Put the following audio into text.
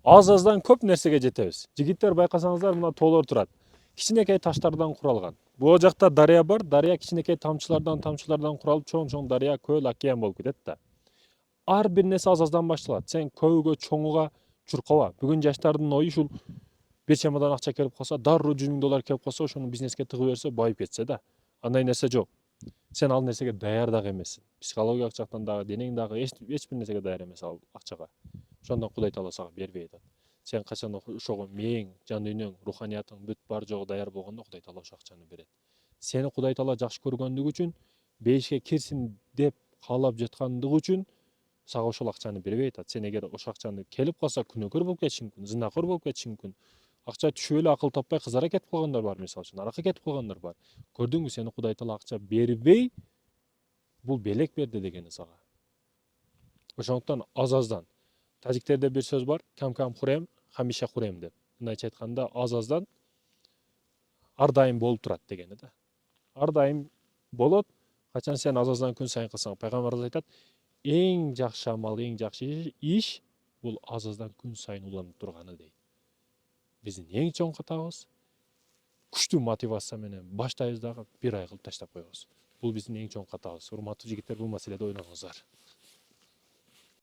Аз-аздан көп нерсеге жетебиз. Жигиттер байкасаңыздар мына тоолор турат. Кичинекей таштардан куралган. Бул жакта дарыя бар, дарыя кичинекей тамчылардан куралып, чоң дарыя, көл, океан болуп кетет да. Ар бир нерсе аз-аздан башталат. Сен көбүгө, чоңуга чуркаба. Бүгүн жаштардын ою ушул бир чемодан акча келип калса, дароо $100,000 келип калса, ошону бизнеске тыгып берсе, байып кетсе да. Андай нерсе жок. Сен ал нерсеге даяр дагы эмессиң. Психологиялык жактан дагы, денең дагы эч бир нерсеге даяр эмес ал акчага. Ошондон Кудай Таала сага бербей атат. Сен качан ошого мээң, жан дүйнөң, руханиятың бүт бар жогу даяр болгондо Кудай Таала ошол акчаны берет. Сени Кудай Таала жакшы көргөндүгү үчүн, бейишке кирсин деп каалап жаткандыгы үчүн сага ошол акчаны бербей атат. Сен эгер ошол акчаны келип калса, күнөөкөр болуп кетишиң мүмкүн, зынакор болуп кетишиң мүмкүн. Акча түшүп эле акыл таппай кызара кетип калгандар бар, мисалы үчүн, аракка кетип калгандар бар. Көрдүңбү, сени Кудай Таала акча бербей, бул белек берди дегени сага. Ошондуктан аз-аздан. Тажиктерде бир сөз бар, кам-кам хурем, хамиша хурем деп. Мындайча айтканда, аз-аздан ар дайым болуп турат дегени да. Ар дайым болот, качан сен аз-аздан күн сайын кылсаң. Пайгамбарыбыз айтат, эң жакшы амал, эң жакшы иш бул аз-аздан күн сайын уланып турганы дейт. Биздин эң чоң катабыз күчтүү мотивация менен баштайбыз дагы бир ай кылып таштап коебуз. Бул биздин эң чоң катабыз. Урматтуу жигиттер, бул маселеде ойлонуңуздар.